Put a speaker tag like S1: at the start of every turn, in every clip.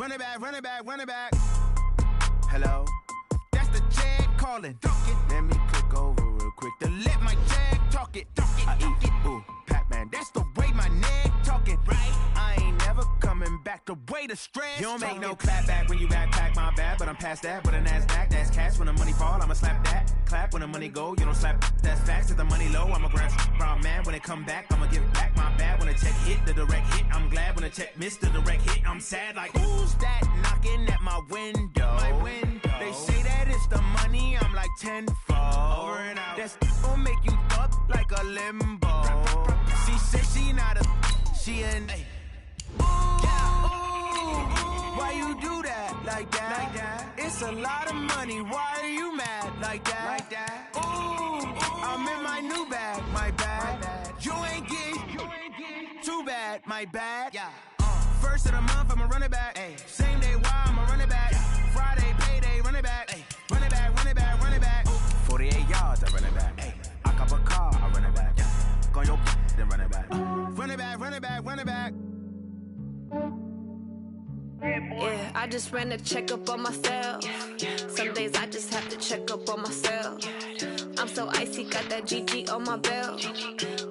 S1: Run it back, run it back, run it back. Hello? That's the Jag calling. Let me click over real quick to let my Jag talk it. I eat, ooh, Pac-Man. That's the way my neck talking. Right? I ain't never coming back the way the stress. You don't make no clap back when you backpack, my bad, but I'm past that. With a NASDAQ, that's cash. When the money fall, I'ma slap that. Clap when the money go, you don't slap. That's facts. If the money low, I'ma grab brown man. When it come back, I'ma give back my bad. When the check hit, the direct hit. I'm glad when the check missed the direct hit. I'm sad like, who's that knocking at my window? My window. They say that it's the money, I'm like tenfold. Over and out. That's gon' make you up like a limbo. She said she not a, she an A. Why you do that like that? Like that? It's a lot of money. Why are you mad like that? Like that? Ooh, I'm in my new bag. My bad. You ain't get too bad. My bad. Yeah. First of the month, I'ma run it back. Ay. Same day, why I'ma run it back. Yeah. Friday, payday, run it back. Ay. Run it back, run it back, run it back. 48 yards, I run it back. Ay. I cop a car, I run it back. Yeah. Go your then run it back. Run it back, run it back, run it back.
S2: Yeah, I just ran a checkup on myself. Some days I just have to check up on myself. I'm so icy, got that GG on my belt.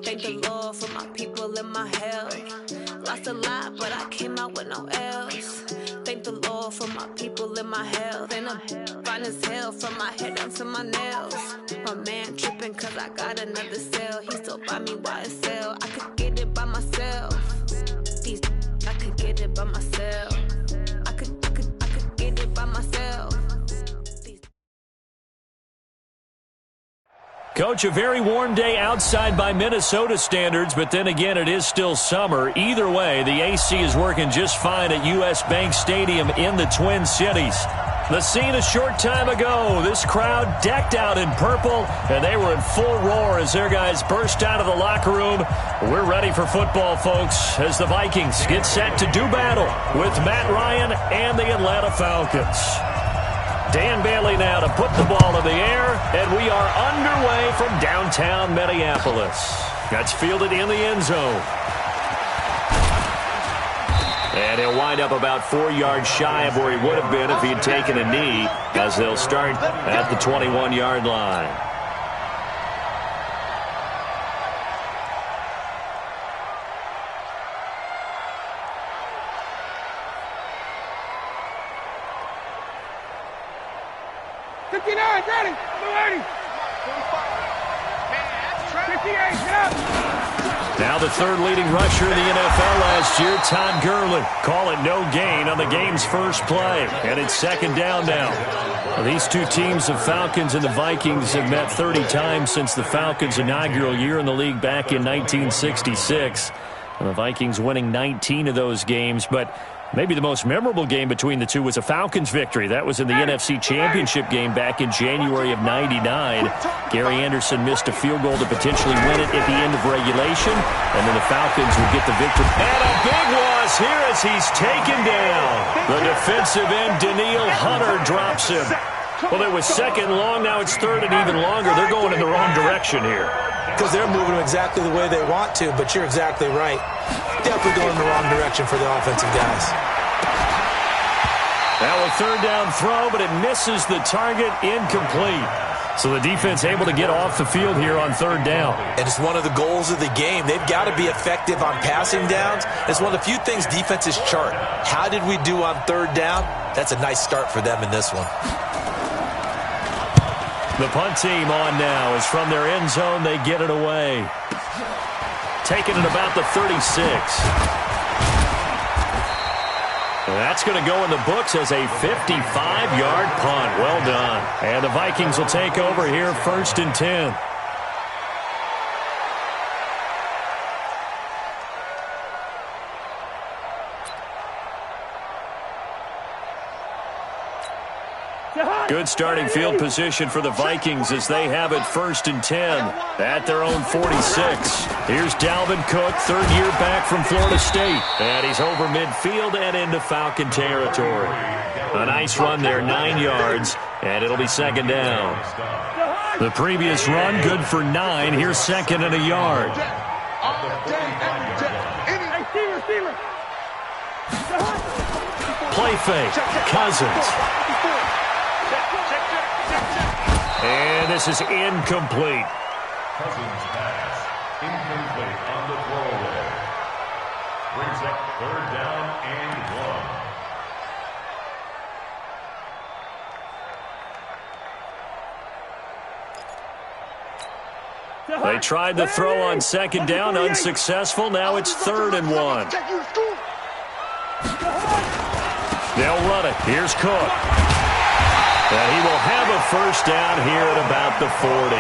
S2: Thank the Lord for my people and my health. Lost a lot, but I came out with no L's. Thank the Lord for my people and my health. And I'm fine as hell from my head down to my nails. My man tripping cause I got another cell. He still buy me YSL. I could get it by myself. These I could get it by myself. I could get it by myself.
S3: Coach, a very warm day outside by Minnesota standards, but then again, it is still summer. Either way, the AC is working just fine at U.S. Bank Stadium in the Twin Cities. The scene a short time ago, this crowd decked out in purple, and they were in full roar as their guys burst out of the locker room. We're ready for football, folks, as the Vikings get set to do battle with Matt Ryan and the Atlanta Falcons. Dan Bailey now to put the ball in the air, and we are underway from downtown Minneapolis. That's fielded in the end zone. And he'll wind up about 4 yards shy of where he would have been if he had taken a knee, as they'll start at the 21-yard line.
S4: Ready. 58, get up.
S3: Now the third leading rusher in the NFL last year, Todd Gurley. Call it no gain on the game's first play. And it's second down now. Well, these two teams, the Falcons and the Vikings, have met 30 times since the Falcons' inaugural year in the league back in 1966. And the Vikings winning 19 of those games, but maybe the most memorable game between the two was a Falcons victory. That was in the NFC Championship game back in January of '99. Gary Anderson missed a field goal to potentially win it at the end of regulation, and then the Falcons would get the victory. And a big loss here as he's taken down. The defensive end, Danielle Hunter, drops him. Well, it was second long. Now it's third and even longer. They're going in the wrong direction here.
S5: Because they're moving exactly the way they want to, but you're exactly right. Definitely going in the wrong direction for the offensive guys.
S3: Now a third down throw, but it misses the target, incomplete. So the defense able to get off the field here on third down.
S5: And it's one of the goals of the game. They've got to be effective on passing downs. It's one of the few things defenses chart. How did we do on third down? That's a nice start for them in this one.
S3: The punt team on now is from their end zone. They get it away. Taking it about the 36. That's going to go in the books as a 55-yard punt. Well done. And the Vikings will take over here, 1st and 10. Good starting field position for the Vikings as they have it 1st and 10 at their own 46. Here's Dalvin Cook, third year back from Florida State. And he's over midfield and into Falcon territory. A nice run there, 9 yards, and it'll be second down. The previous run, good for 9. Here's second and a yard. play fake. Cousins. And this is incomplete.
S6: Cousins pass. Incomplete on the throwaway. Brings up 3rd down and
S3: 1. They tried the throw on 2nd down, unsuccessful. Now it's 3rd and 1. They'll run it. Here's Cook. And he will have a 1st down here at about the 40.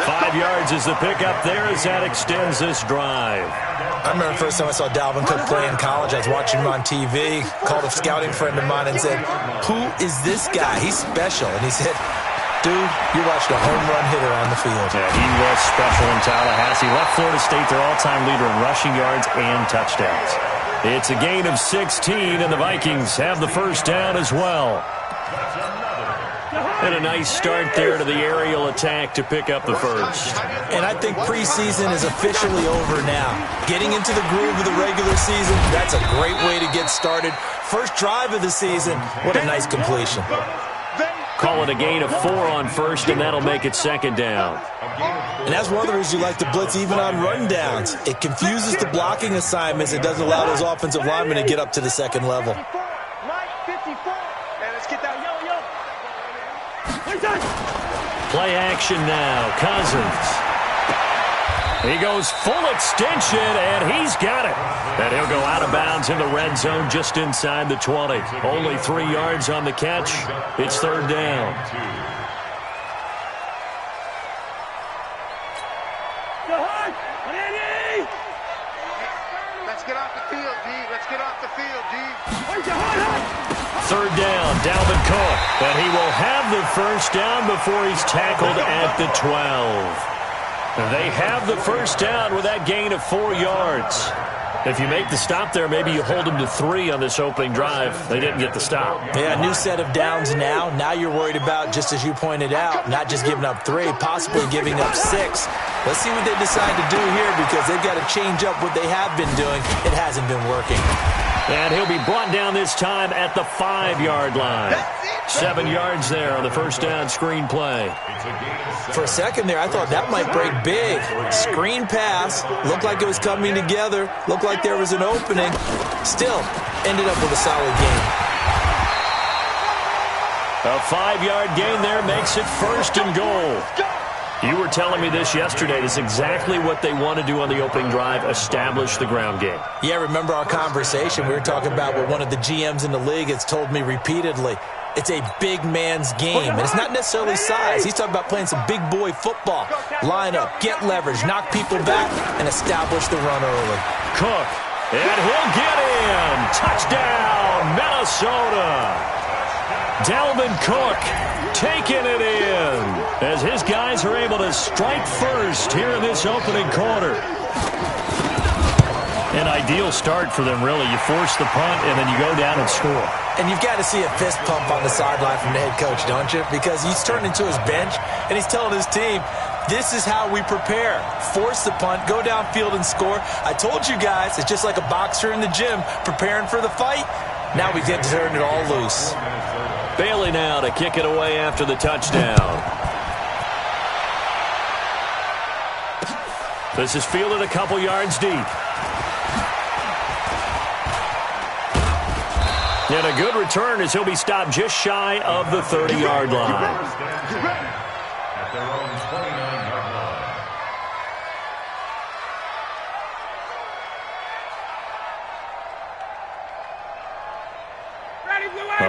S3: 5 yards is the pickup there as that extends this drive.
S5: I remember the first time I saw Dalvin Cook play in college. I was watching him on TV, called a scouting friend of mine and said, "Who is this guy? He's special." And he said, "Dude, you watched a home run hitter on the field."
S3: Yeah, he was special in Tallahassee. Left Florida State their all-time leader in rushing yards and touchdowns. It's a gain of 16, and the Vikings have the 1st down as well. And a nice start there to the aerial attack to pick up the 1st.
S5: And I think preseason is officially over now. Getting into the groove of the regular season, that's a great way to get started. First drive of the season, what a nice completion.
S3: Call it a gain of 4 on 1st, and that'll make it 2nd down.
S5: And that's one of the reasons you like to blitz even on rundowns. It confuses the blocking assignments. It doesn't allow those offensive linemen to get up to the 2nd level.
S3: Play action now. Cousins. He goes full extension, and he's got it. And he'll go out of bounds in the red zone just inside the 20. Only 3 yards on the catch. It's 3rd down.
S4: Let's get off the field, D. Let's get off the field, D.
S3: 3rd down, Dalvin Cook. And he will have the 1st down before he's tackled at the 12. They have the 1st down with that gain of 4 yards. If you make the stop there, maybe you hold them to 3 on this opening drive. They didn't get the stop.
S5: Yeah, new set of downs now. Now you're worried about, just as you pointed out, not just giving up 3, possibly giving up 6. Let's see what they decide to do here because they've got to change up what they have been doing. It hasn't been working.
S3: And he'll be brought down this time at the 5-yard line. 7 yards there on the 1st down screen play.
S5: For a second there, I thought that might break big. Screen pass. Looked like it was coming together. Looked like there was an opening. Still, ended up with a solid gain.
S3: A 5-yard gain there makes it 1st and goal. You were telling me this yesterday. This is exactly what they want to do on the opening drive, establish the ground game.
S5: Yeah, remember our conversation? We were talking about what one of the GMs in the league has told me repeatedly. It's a big man's game, and it's not necessarily size. He's talking about playing some big boy football. Line up, get leverage, knock people back, and establish the run early.
S3: Cook, and he'll get in. Touchdown, Minnesota. Dalvin Cook taking it in as his guys are able to strike first here in this opening quarter. An ideal start for them, really. You force the punt, and then you go down and score.
S5: And you've got to see a fist pump on the sideline from the head coach, don't you? Because he's turned into his bench, and he's telling his team, this is how we prepare. Force the punt, go downfield and score. I told you guys, it's just like a boxer in the gym preparing for the fight. Now we get to turn it all loose.
S3: Bailey now to kick it away after the touchdown. This is fielded a couple yards deep. And a good return as he'll be stopped just shy of the 30-yard line.
S6: At their own 29-yard line.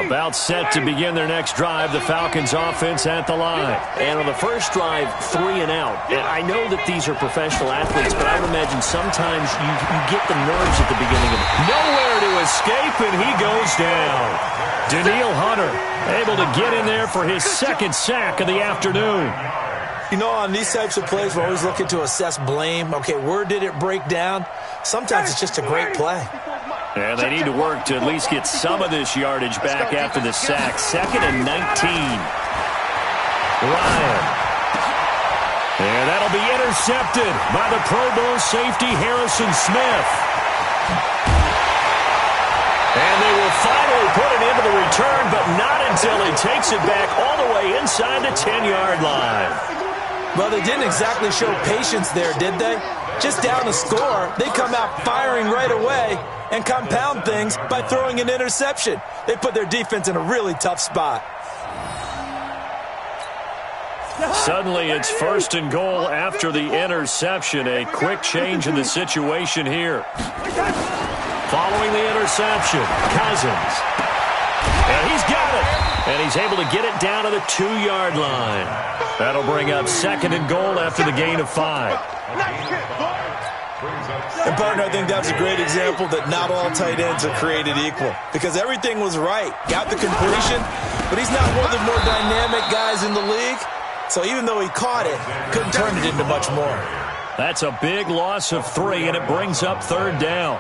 S3: About set to begin their next drive, the Falcons offense at the line. And on the first drive, 3 and out. And I know that these are professional athletes, but I would imagine sometimes you get the nerves at the beginning of it. Nowhere to escape, and he goes down. Danielle Hunter able to get in there for his 2nd sack of the afternoon.
S5: You know, on these types of plays, we're always looking to assess blame. Okay, where did it break down? Sometimes it's just a great play.
S3: And they need to work to at least get some of this yardage back after the sack. 2nd and 19. Ryan. And that'll be intercepted by the Pro Bowl safety Harrison Smith. And they will finally put it into the return, but not until he takes it back all the way inside the 10-yard line.
S5: Well, they didn't exactly show patience there, did they? Just down the score, they come out firing right away and compound things by throwing an interception. They put their defense in a really tough spot.
S3: Suddenly, it's 1st and goal after the interception. A quick change in the situation here. Following the interception, Cousins. And he's got it. And he's able to get it down to the 2-yard line. That'll bring up 2nd and goal after the gain of 5.
S5: And, partner, I think that's a great example that not all tight ends are created equal. Because everything was right. Got the completion, but he's not one of the more dynamic guys in the league. So even though he caught it, couldn't turn it into much more.
S3: That's a big loss of 3, and it brings up 3rd down.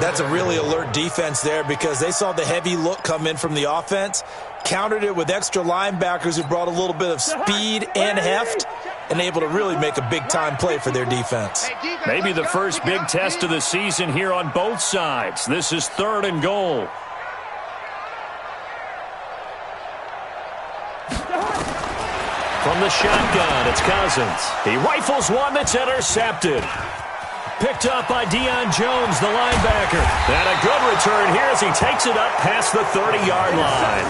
S5: That's a really alert defense there because they saw the heavy look come in from the offense, countered it with extra linebackers who brought a little bit of speed and heft, and able to really make a big-time play for their defense.
S3: Maybe the first big test of the season here on both sides. This is 3rd and goal. From the shotgun, it's Cousins. He rifles one that's intercepted. Picked up by Deion Jones, the linebacker. And a good return here as he takes it up past the 30-yard line.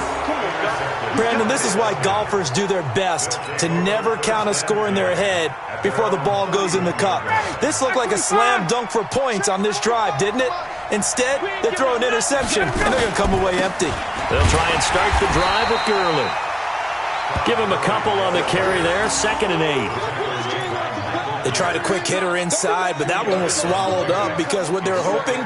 S5: Brandon, this is why golfers do their best to never count a score in their head before the ball goes in the cup. This looked like a slam dunk for points on this drive, didn't it? Instead, they throw an interception, and they're going to come away empty.
S3: They'll try and start the drive with Gurley. Give him a couple on the carry there, 2nd and 8.
S5: They tried a quick hitter inside, but that one was swallowed up because what they're hoping,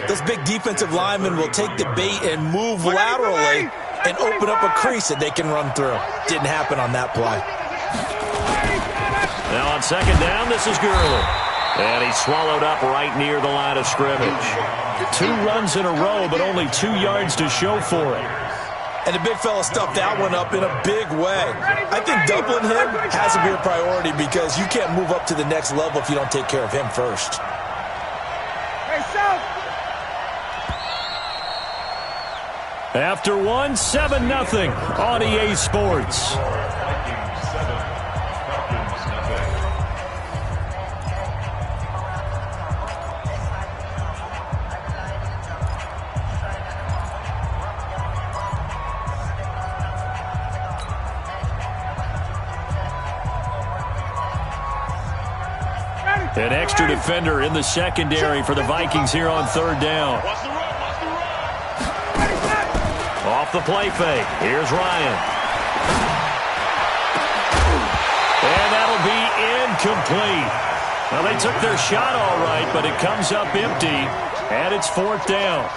S5: those big defensive linemen will take the bait and move laterally and open up a crease that they can run through. Didn't happen on that play.
S3: Now on 2nd down, this is Gurley. And he's swallowed up right near the line of scrimmage. 2 runs in a row, but only 2 yards to show for it.
S5: And the big fella stuffed that one up in a big way. I think doubling him has to be a priority because you can't move up to the next level if you don't take care of him first.
S3: After 1, 7-0 on EA Sports. An extra defender in the secondary for the Vikings here on 3rd down. Off the play fake. Here's Ryan. And that'll be incomplete. Well, they took their shot all right, but it comes up empty, and it's 4th down.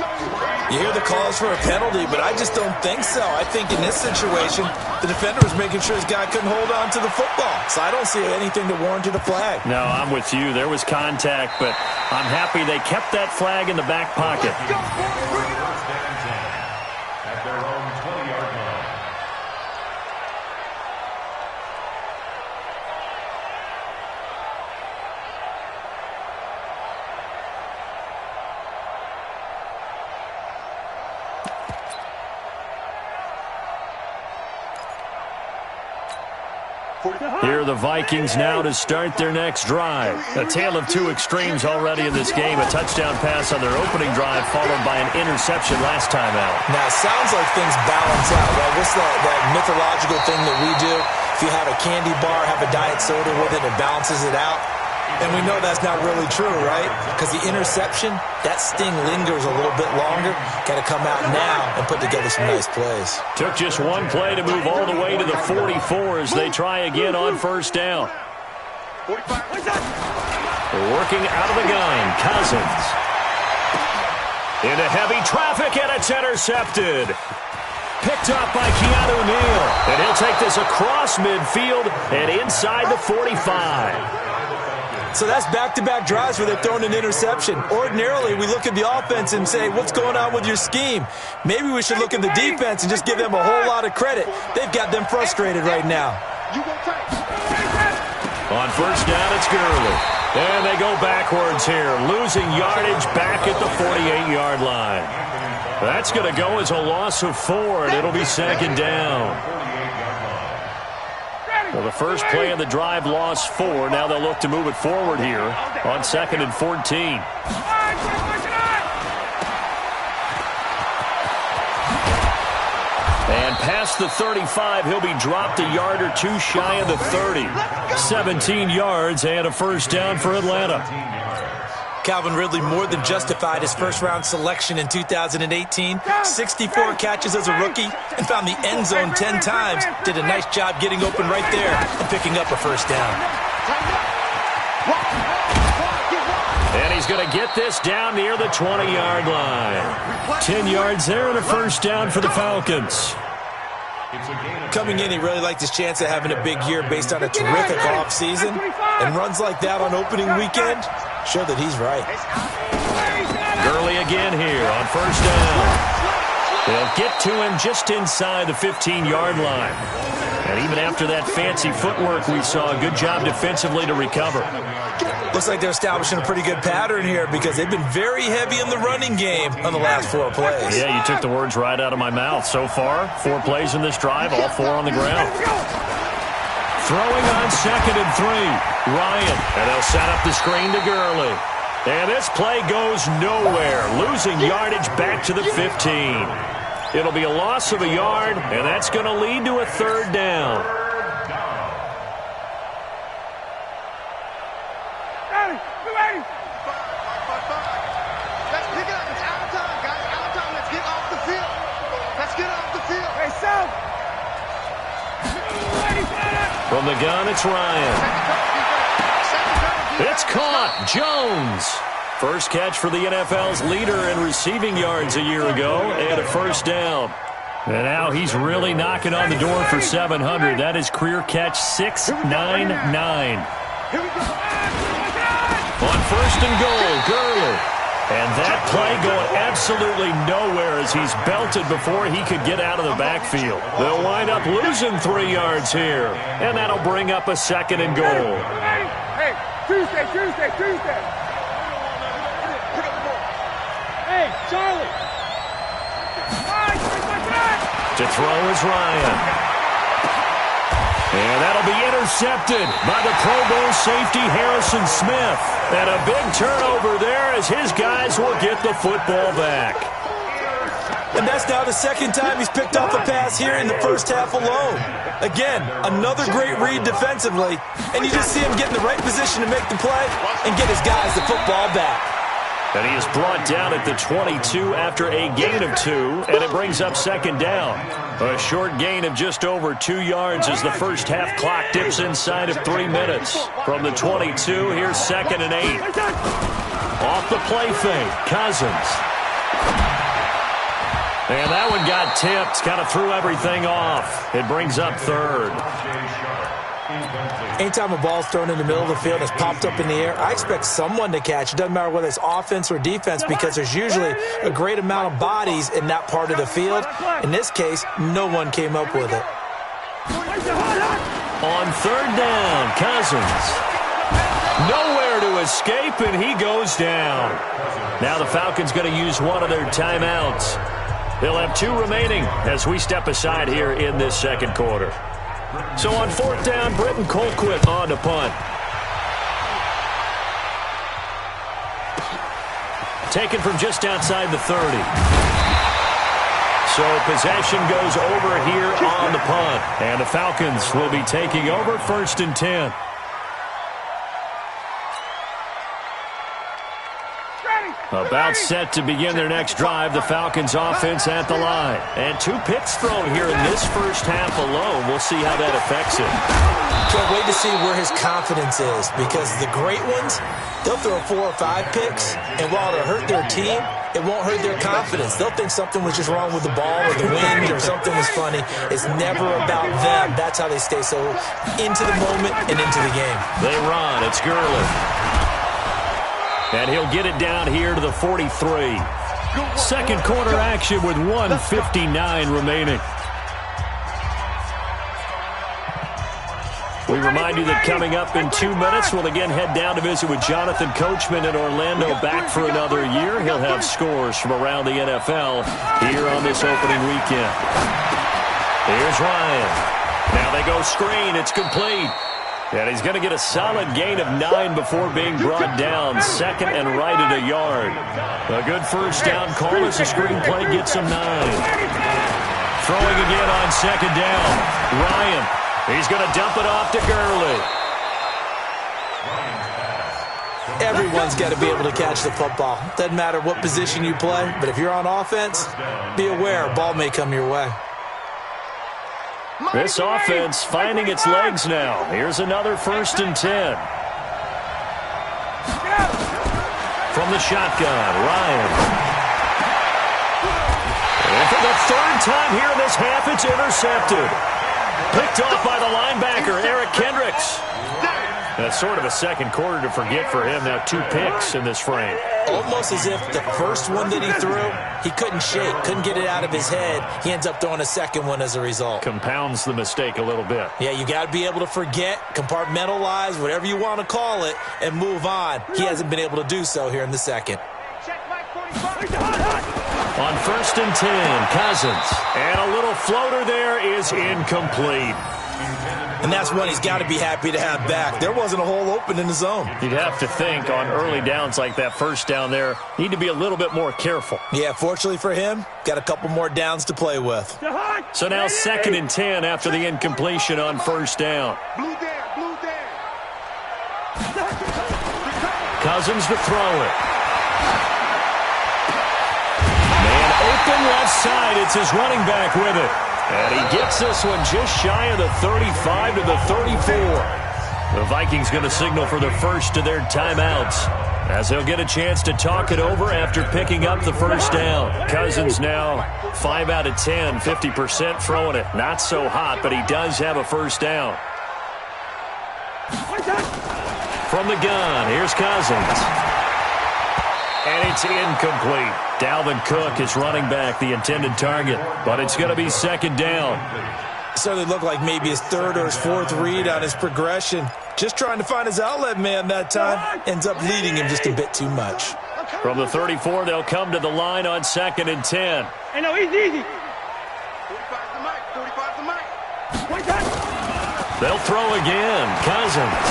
S5: You hear the calls for a penalty, but I just don't think so. I think in this situation, the defender was making sure his guy couldn't hold on to the football. So I don't see anything to warrant a flag.
S3: No, I'm with you. There was contact, but I'm happy they kept that flag in the back pocket.
S6: At their own 20-yard line.
S3: Here are the Vikings now to start their next drive. A tale of 2 extremes already in this game. A touchdown pass on their opening drive followed by an interception last time out.
S5: Now, it sounds like things balance out, right? What's that mythological thing that we do? If you have a candy bar, have a diet soda with it, it balances it out. And we know that's not really true, right? Because the interception, that sting lingers a little bit longer. Got to come out now and put together some nice plays.
S3: Took just 1 play to move all the way to the 44 as they try again on 1st down. Working out of the gun, Cousins. Into heavy traffic, and it's intercepted. Picked up by Keanu Neal. And he'll take this across midfield and inside the 45.
S5: So that's back-to-back drives where they're throwing an interception. Ordinarily, we look at the offense and say, what's going on with your scheme? Maybe we should look at the defense and just give them a whole lot of credit. They've got them frustrated right now.
S3: On 1st down, it's Gurley. And they go backwards here, losing yardage back at the 48-yard line. That's going to go as a loss of 4, and it'll be second down. Well, the first play of the drive lost 4. Now they'll look to move it forward here on 2nd and 14. And past the 35, he'll be dropped a yard or 2 shy of the 30. 17 yards and a first down for Atlanta.
S5: Calvin Ridley more than justified his first-round selection in 2018. 64 catches as a rookie and found the end zone 10 times. Did a nice job getting open right there and picking up a first down.
S3: And he's going to get this down near the 20-yard line. 10 yards there and a first down for the Falcons.
S5: Coming in, he really liked his chance of having a big year based on a terrific offseason. And runs like that on opening weekend show that he's right.
S3: Gurley again here on first down. They'll get to him just inside the 15-yard line. And even after that fancy footwork we saw, a good job defensively to recover.
S5: Looks like they're establishing a pretty good pattern here because they've been very heavy in the running game on the last 4 plays.
S3: Yeah, you took the words right out of my mouth. So far, 4 plays in this drive, all 4 on the ground. Throwing on 2nd and 3. Ryan, and they'll set up the screen to Gurley. And this play goes nowhere, losing yardage back to the 15. It'll be a loss of a yard, and that's going to lead to a third down.
S4: Let's pick it up. It's out of time, guys. Out of time. Let's get off the field. Let's get off the field. Hey, Sam.
S3: From the gun, it's Ryan. It's caught. Jones. First catch for the NFL's leader in receiving yards a year ago, and a first down. And now he's really knocking on the door for 700. That is career catch 699. On first and goal, Gurley. And that play going absolutely nowhere as he's belted before he could get out of the backfield. They'll wind up losing 3 yards here. And that'll bring up a 2nd and goal.
S4: Hey, Tuesday. Hey, Charlie.
S3: To throw is Ryan. And that'll be intercepted by the Pro Bowl safety Harrison Smith. And a big turnover there as his guys will get the football back.
S5: And that's now the 2nd time he's picked off a pass here in the first half alone. Again, another great read defensively. And you just see him get in the right position to make the play and get his guys the football back.
S3: And he is brought down at the 22 after a gain of 2, and it brings up 2nd down. A short gain of just over 2 yards as the first half clock dips inside of 3 minutes. From the 22, here's 2nd and 8. Off the play fake, Cousins. And that one got tipped, kind of threw everything off. It brings up 3rd.
S5: Anytime a ball's thrown in the middle of the field and it's popped up in the air, I expect someone to catch. It doesn't matter whether it's offense or defense because there's usually a great amount of bodies in that part of the field. In this case, no one came up with it.
S3: On 3rd down, Cousins. Nowhere to escape, and he goes down. Now the Falcons going to use one of their timeouts. They'll have 2 remaining as we step aside here in this 2nd quarter. So on 4th down, Britton Colquitt on to punt. Taken from just outside the 30. So possession goes over here on the punt. And the Falcons will be taking over 1st and 10. About set to begin their next drive, the Falcons offense at the line. And 2 picks thrown here in this first half alone. We'll see how that affects it.
S5: Can't wait to see where his confidence is because the great ones, they'll throw 4 or 5 picks, and while it'll hurt their team, it won't hurt their confidence. They'll think something was just wrong with the ball or the wind or something was funny. It's never about them. That's how they stay so into the moment and into the game.
S3: They run. It's Gurley. And he'll get it down here to the 43. 2nd quarter action with 1:59 remaining. We remind you that coming up in 2 minutes, we'll again head down to visit with Jonathan Coachman in Orlando, back for another year. He'll have scores from around the NFL here on this opening weekend. Here's Ryan. Now they go screen. It's complete. And he's going to get a solid gain of 9 before being brought down. Second and right at a yard. A good first down call as the screenplay gets him 9. Throwing again on second down. Ryan. He's going to dump it off to Gurley.
S5: Everyone's got to be able to catch the football. Doesn't matter what position you play, but if you're on offense, be aware a ball may come your way.
S3: This offense finding its legs now. Here's another 1st and 10. From the shotgun, Ryan. And for the 3rd time here in this half, it's intercepted. Picked off by the linebacker, Eric Kendricks. That's sort of a second quarter to forget for him. Now 2 picks in this frame.
S5: Almost as if the first one that he threw, he couldn't shake, couldn't get it out of his head. He ends up throwing a second one as a result.
S3: Compounds the mistake a little bit.
S5: Yeah, you got to be able to forget, compartmentalize, whatever you want to call it, and move on. He hasn't been able to do so here in the second.
S3: On 1st and 10, Cousins. And a little floater there is incomplete.
S5: And that's one he's got to be happy to have back. There wasn't a hole open in the zone.
S3: You'd have to think on early downs like that first down there, need to be a little bit more careful.
S5: Yeah, fortunately for him, got a couple more downs to play with.
S3: So now 2nd and 10 after the incompletion on 1st down. Cousins to throw it. Man open left side. It's his running back with it. And he gets this one just shy of the 35 to the 34. The Vikings going to signal for the first of their timeouts as he'll get a chance to talk it over after picking up the first down. Cousins now 5 out of 10, 50% throwing it. Not so hot, but he does have a first down. From the gun, here's Cousins. And it's incomplete. Dalvin Cook is running back, the intended target. But it's going to be 2nd down.
S5: Certainly looked like maybe his 3rd or his 4th read on his progression. Just trying to find his outlet man that time. Ends up leading him just a bit too much.
S3: From the 34, they'll come to the line on 2nd and 10.
S4: Hey, no, easy. 45 the mic. 45 the mic.
S3: They'll throw again. Cousins.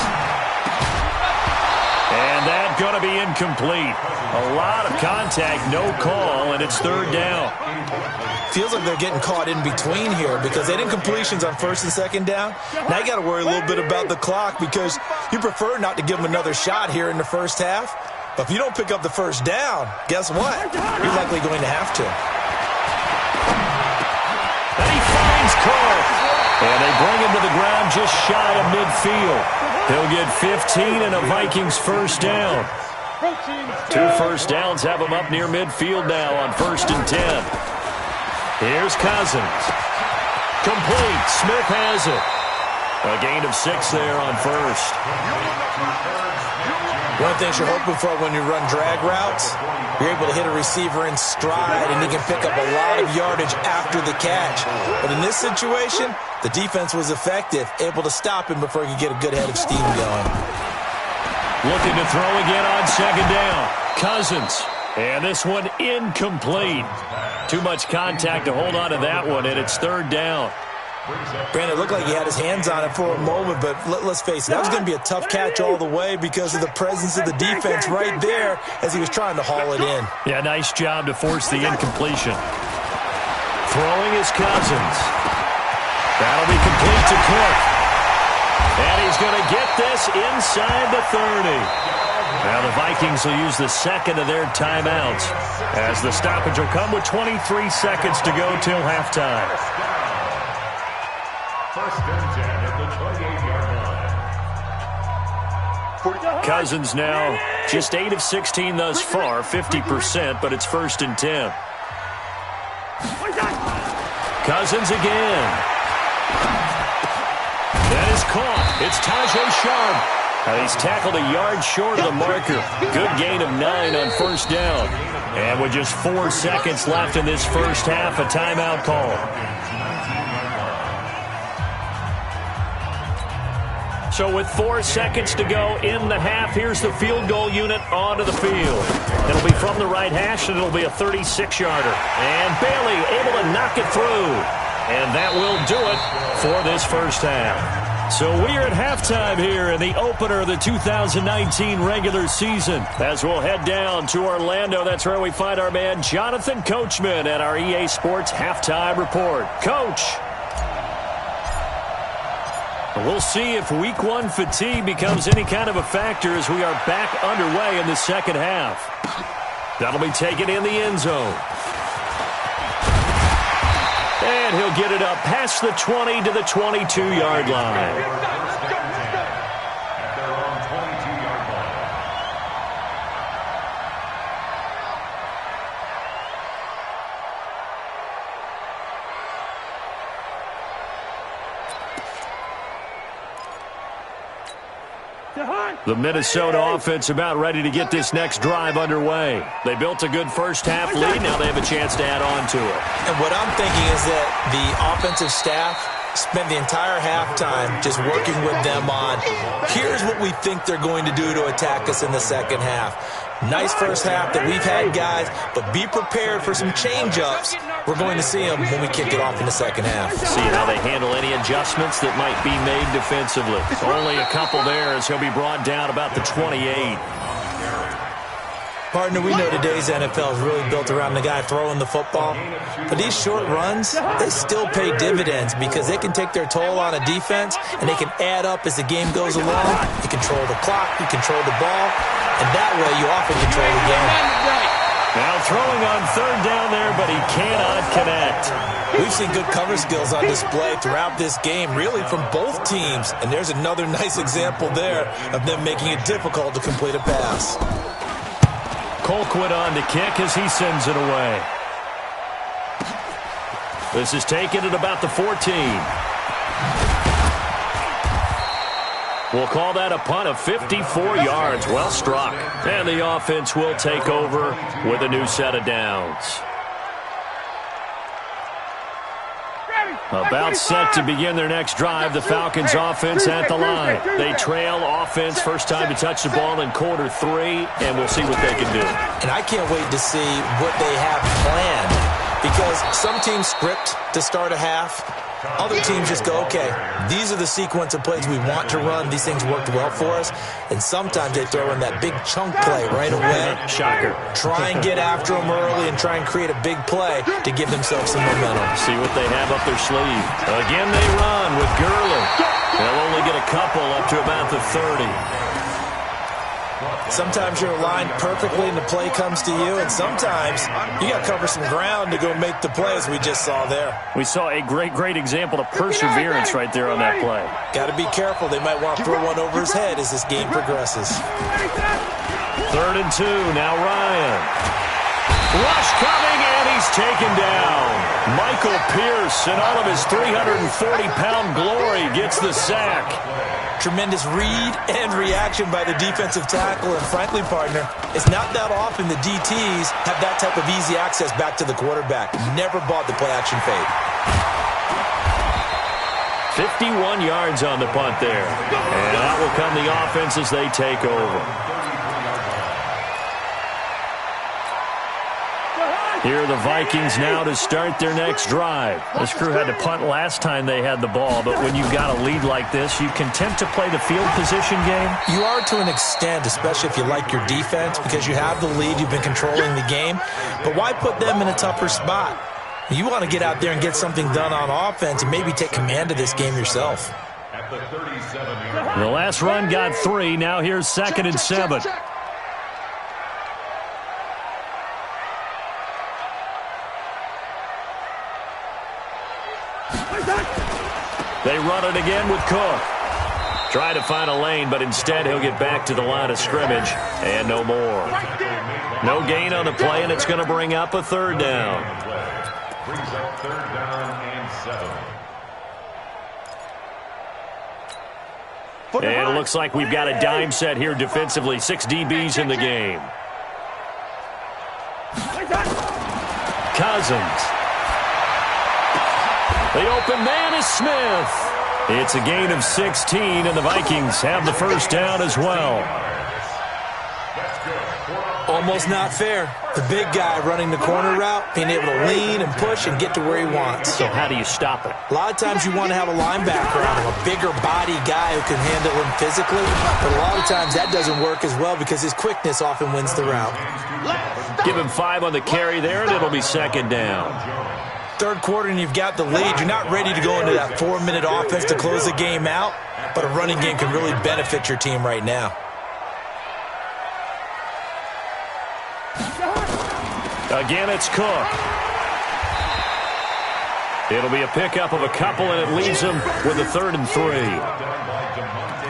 S3: And that's going to be incomplete. A lot of contact, no call, and it's 3rd down.
S5: Feels like they're getting caught in between here because they did incompletions on 1st and 2nd down. Now you got to worry a little bit about the clock because you prefer not to give them another shot here in the first half. But if you don't pick up the first down, guess what? You're likely going to have to.
S3: And he finds Carr. And they bring him to the ground just shy of midfield. He'll get 15 and a Vikings first down. 2 first downs have him up near midfield now on 1st and 10. Here's Cousins. Complete. Smith has it. A gain of 6 there on 1st.
S5: One of the things you're hoping for when you run drag routes, you're able to hit a receiver in stride and he can pick up a lot of yardage after the catch. But in this situation, the defense was effective, able to stop him before he could get a good head of steam going.
S3: Looking to throw again on 2nd down. Cousins. And this one incomplete. Too much contact to hold on to that one, and it's 3rd down.
S5: Brandon, it looked like he had his hands on it for a moment, but let's face it, that was going to be a tough catch all the way because of the presence of the defense right there as he was trying to haul it in.
S3: Yeah, nice job to force the incompletion. Throwing is Cousins. That'll be complete to Cook. And he's going to get this inside the 30. Now the Vikings will use the 2nd of their timeouts as the stoppage will come with 23 seconds to go till halftime.
S6: 1st and 10 at the 28-yard line.
S3: Cousins now just 8 of 16 thus far, 50%, but it's 1st and 10. Cousins again. That is caught. It's Tajay Sharp. He's tackled a yard short of the marker. Good gain of 9 on 1st down. And with just 4 seconds left in this first half, a timeout call. So with 4 seconds to go in the half, here's the field goal unit onto the field. It'll be from the right hash, and it'll be a 36-yarder. And Bailey able to knock it through. And that will do it for this first half. So we are at halftime here in the opener of the 2019 regular season. As we'll head down to Orlando, that's where we find our man Jonathan Coachman at our EA Sports Halftime Report. Coach. We'll see if Week 1 fatigue becomes any kind of a factor as we are back underway in the second half. That'll be taken in the end zone. And he'll get it up past the 20 to the 22-yard line. The Minnesota offense about ready to get this next drive underway. They built a good first half lead. Now they have a chance to add on to it.
S5: And what I'm thinking is that the offensive staff spent the entire halftime just working with them on, here's what we think they're going to do to attack us in the second half. Nice first half that we've had, guys, but be prepared for some change-ups. We're going to see them when we kick it off in the second half.
S3: See how they handle any adjustments that might be made defensively. Only a couple there as he'll be brought down about the 28.
S5: Partner, we know today's NFL is really built around the guy throwing the football. But these short runs, they still pay dividends because they can take their toll on a defense and they can add up as the game goes along. You control the clock, you control the ball, and that way you often control the game.
S3: Now throwing on third down there, but he cannot connect.
S5: We've seen good cover skills on display throughout this game, really from both teams. And there's another nice example there of them making it difficult to complete a pass.
S3: Colquitt on to kick as he sends it away. This is taken at about the 14. We'll call that a punt of 54 yards. Well struck. And the offense will take over with a new set of downs. About set to begin their next drive, the Falcons offense at the line. They trail offense, first time to touch the ball in quarter 3, and we'll see what they can do.
S5: And I can't wait to see what they have planned, because some teams script to start a half. Other teams just go, okay, these are the sequence of plays we want to run. These things worked well for us. And sometimes they throw in that big chunk play right away.
S3: Shocker.
S5: Try and get after them early and try and create a big play to give themselves some momentum.
S3: See what they have up their sleeve. Again, they run with Gurley. They'll only get a couple up to about the 30. Sometimes you're aligned perfectly and the play comes to you, and sometimes you got to cover some ground to go make the play, as we just saw there. We saw a great example of perseverance right there on that play.
S5: Got to be careful. They might want to throw one over his head as this game progresses.
S3: 3rd and 2. Now Ryan. Rush coming, and he's taken down. Michael Pierce, in all of his 340-pound glory, gets the sack.
S5: Tremendous read and reaction by the defensive tackle. And frankly, partner, it's not that often the DTs have that type of easy access back to the quarterback. Never bought the play-action fade.
S3: 51 yards on the punt there. And out will come the offense as they take over. Here are the Vikings now to start their next drive. This crew had to punt last time they had the ball, but when you've got a lead like this, you content to play the field position game?
S5: You are to an extent, especially if you like your defense, because you have the lead, you've been controlling the game. But why put them in a tougher spot? You want to get out there and get something done on offense and maybe take command of this game yourself.
S3: The last run got 3. Now here's 2nd and 7. They run it again with Cook. Try to find a lane, but instead he'll get back to the line of scrimmage, and no more. No gain on the play, and it's going to bring up a 3rd down.
S6: Brings up 3rd down and 7.
S3: And it looks like we've got a dime set here defensively. 6 DBs in the game. Cousins. The open man is Smith. It's a gain of 16, and the Vikings have the first down as well.
S5: Almost not fair. The big guy running the corner route, being able to lean and push and get to where he wants.
S3: So how do you stop it?
S5: A lot of times you want to have a linebacker on him, a bigger body guy who can handle him physically. But a lot of times that doesn't work as well because his quickness often wins the route.
S3: Give him 5 on the carry there, and it'll be second down.
S5: Third quarter and you've got the lead. You're not ready to go into that 4-minute offense to close the game out, but a running game can really benefit your team right now.
S3: Again, it's Cook. It'll be a pickup of a couple, and it leaves them with a 3rd and 3.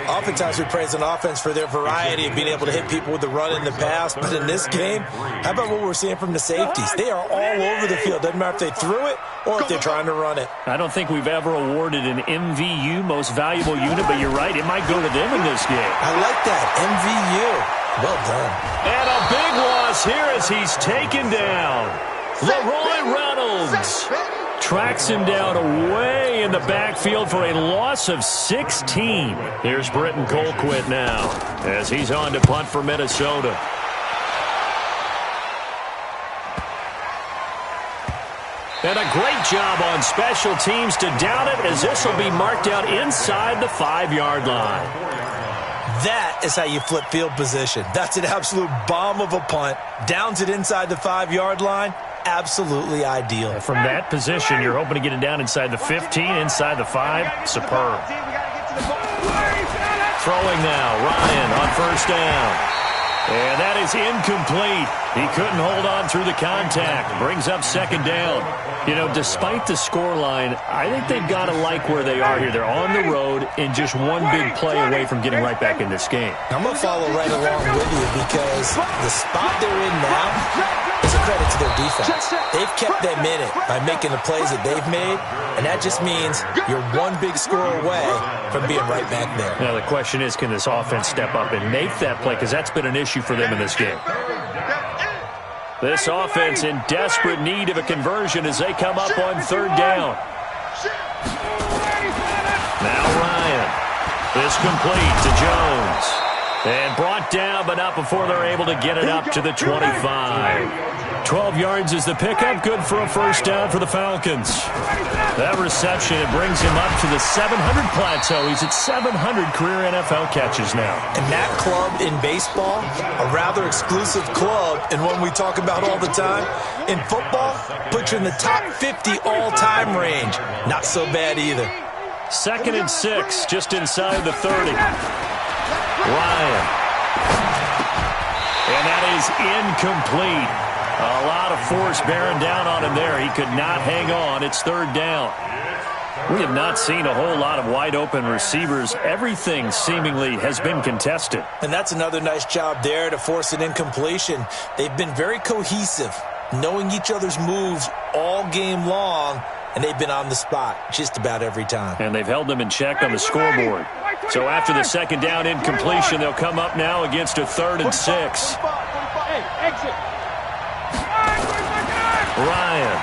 S5: Oftentimes we praise an offense for their variety of being able to hit people with the run and the pass, but in this game, how about what we're seeing from the safeties? They are all over the field. Doesn't matter if they threw it or if they're trying to run it.
S3: I don't think we've ever awarded an MVU, most valuable unit, but you're right, it might go to them in this game.
S5: I like that, MVU. Well done.
S3: And a big loss here as he's taken down. Leroy Reynolds tracks him down away in the backfield for a loss of 16. Here's Britton Colquitt now as he's on to punt for Minnesota. And a great job on special teams to down it, as this will be marked out inside the 5-yard line.
S5: That is how you flip field position. That's an absolute bomb of a punt. Downs it inside the 5-yard line. Absolutely ideal.
S3: From that position, you're hoping to get it down inside the 15, inside the 5. Superb. Throwing now, Ryan on first down. And that is incomplete. He couldn't hold on through the contact. Brings up second down. You know, despite the scoreline, I think they've got to like where they are here. They're on the road and just one big play away from getting right back in this game.
S5: I'm going to follow right along with you because the spot they're in now is a credit to their defense. They've kept them in it by making the plays that they've made, and that just means you're one big score away from being right back there.
S3: Now, the question is, can this offense step up and make that play? Because that's been an issue for them in this game. This offense in desperate need of a conversion as they come up on third down. Now Ryan is complete to Jones. And brought down, but not before they're able to get it up to the 25. 12 yards is the pickup. Good for a first down for the Falcons. That reception, it brings him up to the 700 plateau. He's at 700 career NFL catches now.
S5: And that club in baseball, a rather exclusive club, and one we talk about all the time. In football, put you in the top 50 all-time range. Not so bad either.
S3: 2nd and 6, just inside the 30. Ryan. And that is incomplete. A lot of force bearing down on him there. He could not hang on. It's third down. We have not seen a whole lot of wide open receivers. Everything seemingly has been contested.
S5: And that's another nice job there to force an incompletion. They've been very cohesive, knowing each other's moves all game long, and they've been on the spot just about every time.
S3: And they've held them in check on the scoreboard. So after the second down incompletion, they'll come up now against a 3rd and 6. Ryan.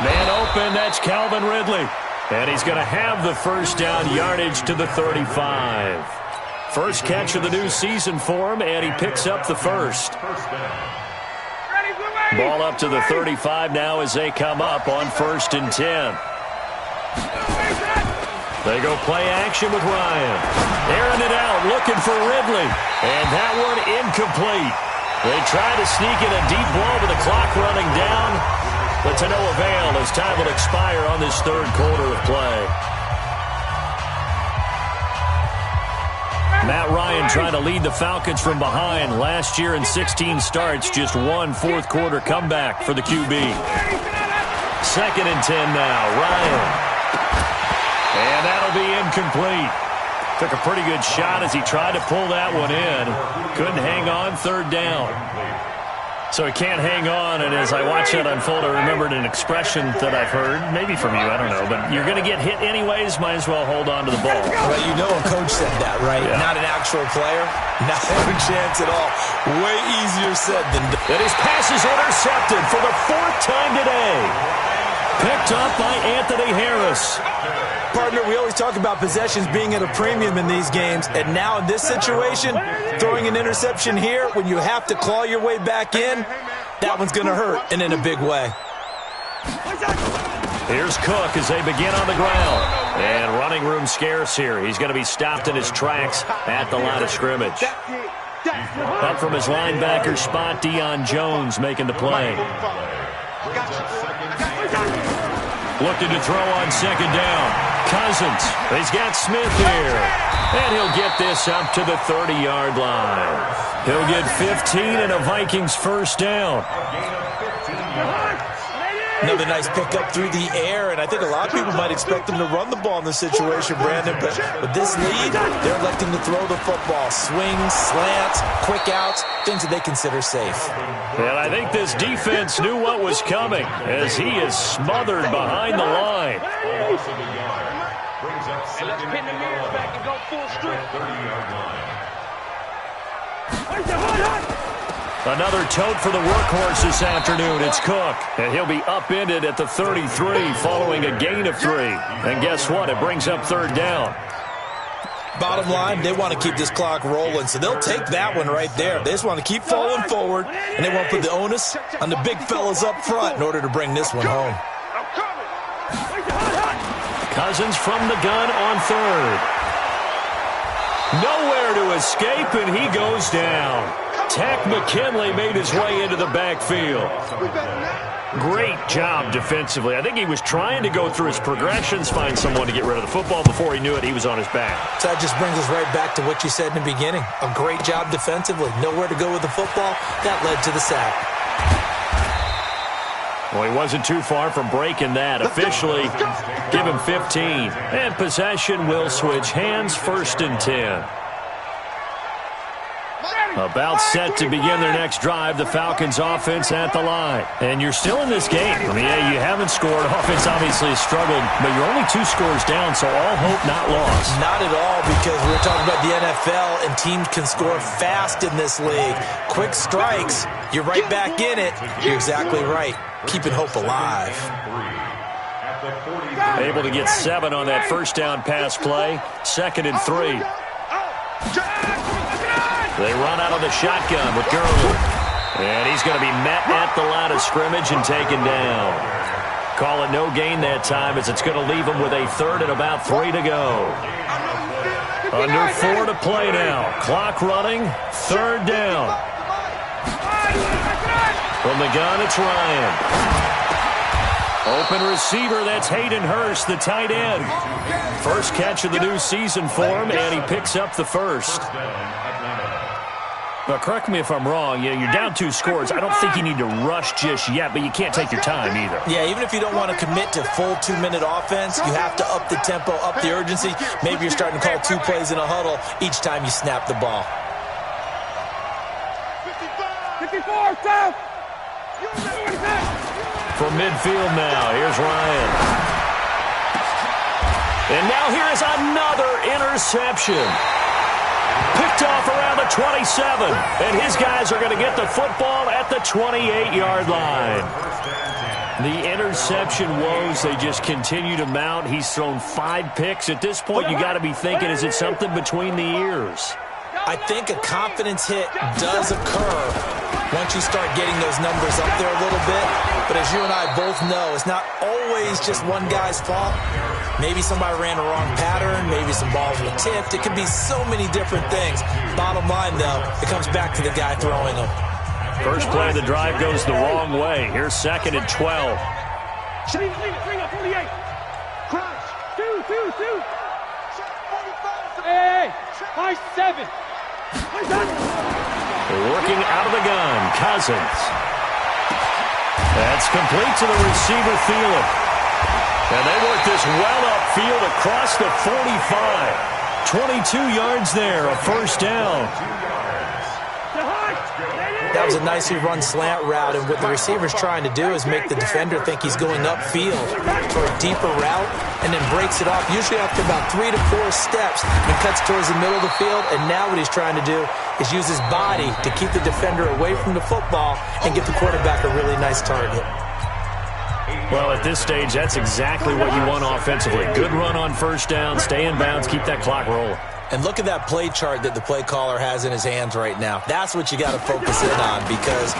S3: Man open, that's Calvin Ridley. And he's going to have the first down yardage to the 35. First catch of the new season for him, and he picks up the first. Ball up to the 35 now as they come up on 1st and 10. They go play action with Ryan. Airing it out, looking for Ridley. And that one incomplete. They try to sneak in a deep blow with the clock running down, but to no avail as time will expire on this 3rd quarter of play. Matt Ryan trying to lead the Falcons from behind. Last year in 16 starts, just one 4th quarter comeback for the QB. 2nd and 10 now, Ryan. And that'll be incomplete. Took a pretty good shot as he tried to pull that one in. Couldn't hang on, 3rd down. So he can't hang on, and as I watch that unfold, I remembered an expression that I've heard, maybe from you, I don't know, but you're going to get hit anyways, might as well hold on to the ball.
S5: Well, you know a coach said that, right? Yeah. Not an actual player. Not a chance at all. Way easier said than done.
S3: And his pass is intercepted for the 4th time today. Picked up by Anthony Harris.
S5: Partner, we always talk about possessions being at a premium in these games, and now in this situation, throwing an interception here when you have to claw your way back in, that one's going to hurt, and in a big way.
S3: Here's Cook as they begin on the ground. And running room scarce here. He's going to be stopped in his tracks at the line of scrimmage. Up from his linebacker spot, Deion Jones making the play. Looking to throw on second down. Cousins. He's got Smith here. And he'll get this up to the 30-yard line. He'll get 15 and a Vikings first down.
S5: Another nice pickup through the air, and I think a lot of people might expect them to run the ball in this situation, Brandon, but with this lead, they're electing to throw the football. Swings, slants, quick outs, things that they consider safe.
S3: And I think this defense knew what was coming as he is smothered behind the line.
S4: And let's pin the mirrors back and go full strip.
S6: 30-yard line.
S3: Another tote for the workhorse this afternoon. It's Cook. And he'll be upended at the 33 following a gain of 3. And guess what? It brings up third down.
S5: Bottom line, they want to keep this clock rolling, so they'll take that one right there. They just want to keep falling forward, and they want to put the onus on the big fellas up front in order to bring this one home.
S3: Cousins from the gun on third. Nowhere to escape, and he goes down. Tack McKinley made his way into the backfield. Great job defensively. I think he was trying to go through his progressions, find someone to get rid of the football. Before he knew it, he was on his back.
S5: So that just brings us right back to what you said in the beginning. A great job defensively. Nowhere to go with the football. That led to the sack.
S3: Well, he wasn't too far from breaking that. Officially, give him 15. And possession will switch hands, 1st and 10. About set to begin their next drive, the Falcons offense at the line. And you're still in this game. I mean, yeah, you haven't scored. Offense obviously has struggled, but you're only 2 scores down, so all hope not lost.
S5: Not at all, because we're talking about the NFL, and teams can score fast in this league. Quick strikes, you're right back in it. You're exactly right. Keeping hope alive.
S3: Able to get 7 on that first down pass play. 2nd and 3. They run out of the shotgun with Gurley. And he's going to be met at the line of scrimmage and taken down. Call it no gain that time as it's going to leave him with a 3rd and about 3 to go. Under 4 to play now. Clock running. 3rd down. From the gun, it's Ryan. Open receiver, that's Hayden Hurst, the tight end. First catch of the new season for him, and he picks up the first. But correct me if I'm wrong, you're down 2 scores. I don't think you need to rush just yet, but you can't take your time either.
S5: Yeah, even if you don't want to commit to full 2-minute offense, you have to up the tempo, up the urgency. Maybe you're starting to call 2 plays in a huddle each time you snap the ball.
S4: 54, South!
S3: From midfield now, here's Ryan. And now here is another interception. Picked off around the 27. And his guys are going to get the football at the 28-yard line. The interception woes, they just continue to mount. He's thrown 5 picks. At this point, you got to be thinking, is it something between the ears?
S5: I think a confidence hit does occur once you start getting those numbers up there a little bit. But as you and I both know, it's not always just one guy's fault. Maybe somebody ran a wrong pattern. Maybe some balls were tipped. It could be so many different things. Bottom line, though, it comes back to the guy throwing them.
S3: First play of the drive goes the wrong way. Here's 2nd and 12.
S4: Bring up 48. Crunch. 2. Hey, 5-7.
S3: Working out of the gun, Cousins. That's complete to the receiver, Thielen. And they work this well upfield across the 45. 22 yards there, a first down.
S5: That was a nicely run slant route, and what the receiver's trying to do is make the defender think he's going upfield for a deeper route, and then breaks it off, usually after about 3 to 4 steps, and cuts towards the middle of the field. And now what he's trying to do is use his body to keep the defender away from the football and get the quarterback a really nice target.
S3: Well, at this stage, that's exactly what you want offensively. Good run on first down, stay in bounds, keep that clock rolling.
S5: And look at that play chart that the play caller has in his hands right now. That's what you got to focus in on, because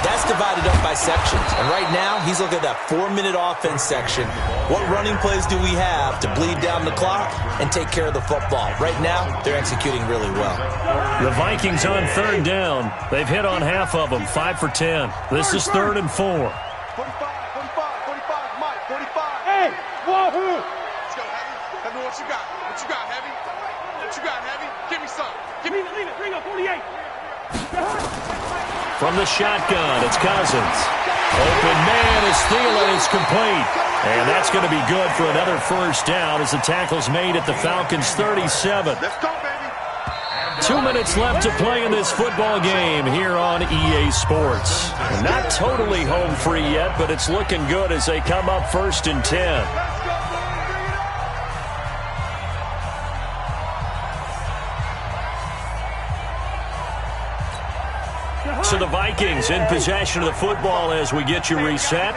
S5: that's divided up by sections. And right now, he's looking at that 4-minute offense section. What running plays do we have to bleed down the clock and take care of the football? Right now, they're executing really well.
S3: The Vikings on third down. They've hit on half of them, 5 for 10. This is 3rd and 4.
S4: 45, Mike, 45. Hey, wahoo! Let's go, Heavy. Tell me what you got. What you got, Heavy? What you got, Heavy? Give me some. Give me the bring up 48.
S3: From the shotgun, it's Cousins. Open man is Thielen. It's complete. And that's going to be good for another first down as the tackle's made at the Falcons' 37.
S4: Let's go, baby.
S3: 2 minutes left to play in this football game here on EA Sports. Not totally home free yet, but it's looking good as they come up 1st and 10. So the Vikings in possession of the football as we get you reset.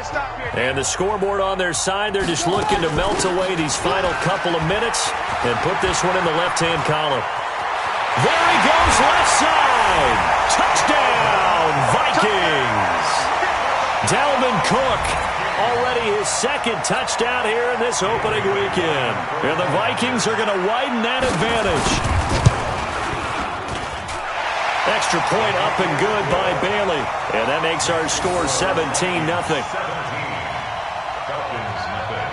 S3: And the scoreboard on their side, they're just looking to melt away these final couple of minutes and put this one in the left-hand column. There he goes, left side. Touchdown, Vikings. Dalvin Cook, already his 2nd touchdown here in this opening weekend. And the Vikings are going to widen that advantage. Extra point up and good by Bailey. And that makes our score 17-0.
S6: Falcons, nothing.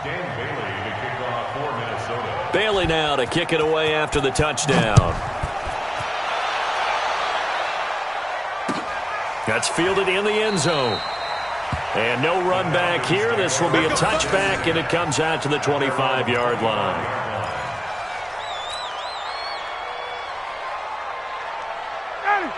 S6: Dan Bailey to kick off for Minnesota.
S3: Bailey now to kick it away after the touchdown. That's fielded in the end zone. And no run back here. This will be a touchback, and it comes out to the 25-yard line.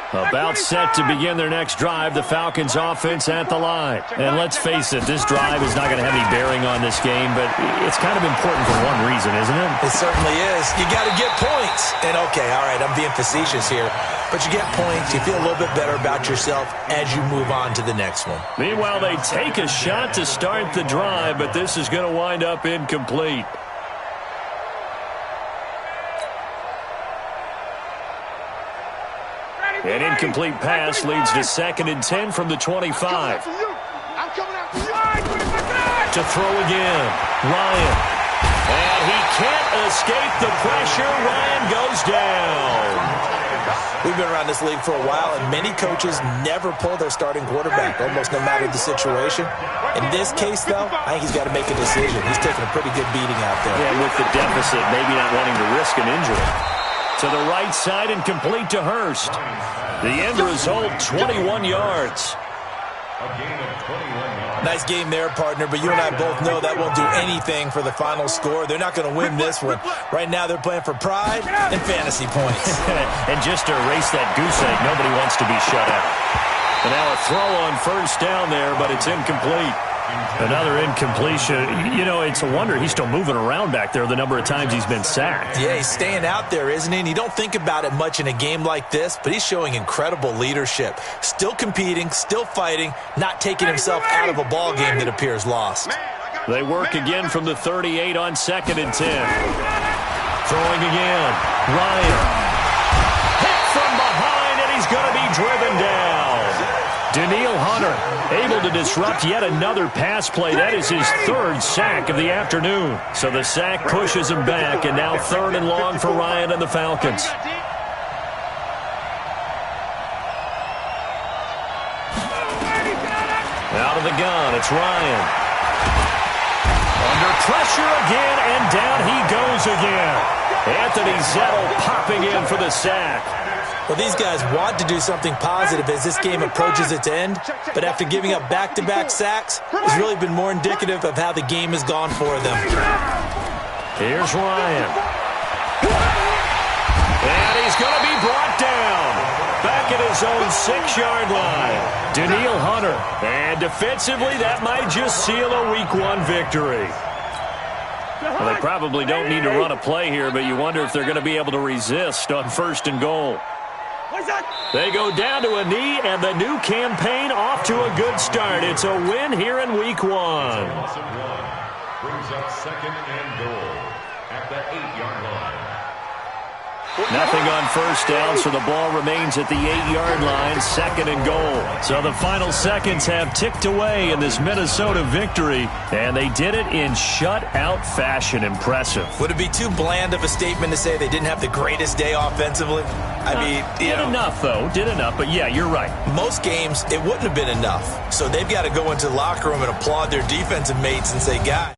S3: About set to begin their next drive, the Falcons offense at the line. And let's face it, this drive is not going to have any bearing on this game, but it's kind of important for one reason, isn't it?
S5: It certainly is. You got to get points. And okay, all right, I'm being facetious here, but you get points, you feel a little bit better about yourself as you move on to the next one.
S3: Meanwhile, they take a shot to start the drive, but this is going to wind up incomplete. An incomplete pass leads to 2nd and 10 from the 25.
S4: I'm coming after you.
S3: To throw again, Ryan. And he can't escape the pressure. Ryan goes down.
S5: We've been around this league for a while, and many coaches never pull their starting quarterback, almost no matter the situation. In this case, though, I think he's got to make a decision. He's taking a pretty good beating out there.
S3: Yeah, with the deficit, maybe not wanting to risk an injury. To the right side and complete to Hurst. The end result, 21 yards.
S6: A gain of 21 yards.
S5: Nice game there, partner, but you and I both know that won't do anything for the final score. They're not going to win this one. Right now they're playing for pride and fantasy points.
S3: And just to erase that goose egg, nobody wants to be shut out. And now a throw on first down there, but it's incomplete. Another incompletion. You know, it's a wonder he's still moving around back there the number of times he's been sacked.
S5: Yeah, he's staying out there, isn't he? And you don't think about it much in a game like this, but he's showing incredible leadership. Still competing, still fighting, not taking himself out of a ball game that appears lost.
S3: They work again from the 38 on 2nd and 10. Throwing again. Ryan. Hit from behind, and he's going to be driven down. Daniil Hunter able to disrupt yet another pass play. That is his 3rd sack of the afternoon. So the sack pushes him back, and now 3rd and long for Ryan and the Falcons. Out of the gun, it's Ryan. Under pressure again, and down he goes again. Anthony Zettel popping in for the sack.
S5: Well, these guys want to do something positive as this game approaches its end, but after giving up back-to-back sacks, it's really been more indicative of how the game has gone for them.
S3: Here's And he's going to be brought down. Back at his his own 6-yard line. Danielle Hunter. And defensively, that might just seal a Week 1 victory. Well, they probably don't need to run a play here, but you wonder if they're going to be able to resist on 1st and goal. They go down to a knee, and the new campaign off to a good start. It's a win here in Week 1.
S6: Brings up 2nd and goal at the 8-yard line.
S3: Nothing on 1st down, so the ball remains at the 8-yard line, 2nd and goal. So the final seconds have ticked away in this Minnesota victory, and they did it in shutout fashion. Impressive.
S5: Would it be too bland of a statement to say they didn't have the greatest day offensively? I mean,
S3: did enough, though. Did enough, but yeah, you're right.
S5: Most games, it wouldn't have been enough. So they've got to go into the locker room and applaud their defensive mates and say, guys.